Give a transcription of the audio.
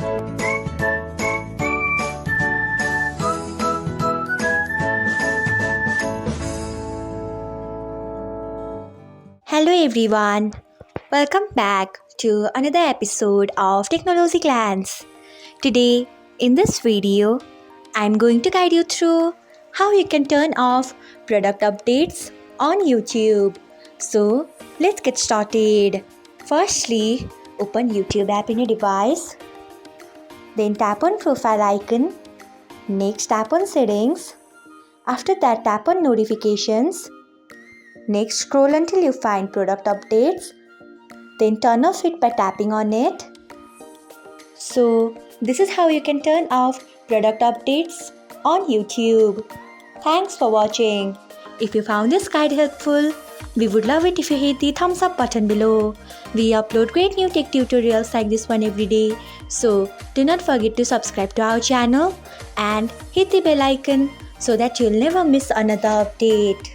Hello everyone, welcome back to another episode of Technologyglance. Today, in this video, I'm going to guide you through how you can turn off product updates on YouTube. So, let's get started. Firstly, open YouTube app in your device. Then tap on profile icon. Next, tap on settings. After that, tap on notifications. Next, scroll until you find product updates. Then turn off it by tapping on it. So, this is how you can turn off product updates on YouTube. Thanks for watching. If you found this guide helpful, we would love it if you hit the thumbs up button below. We upload great new tech tutorials like this one every day. So, do not forget to subscribe to our channel and hit the bell icon so that you'll never miss another update.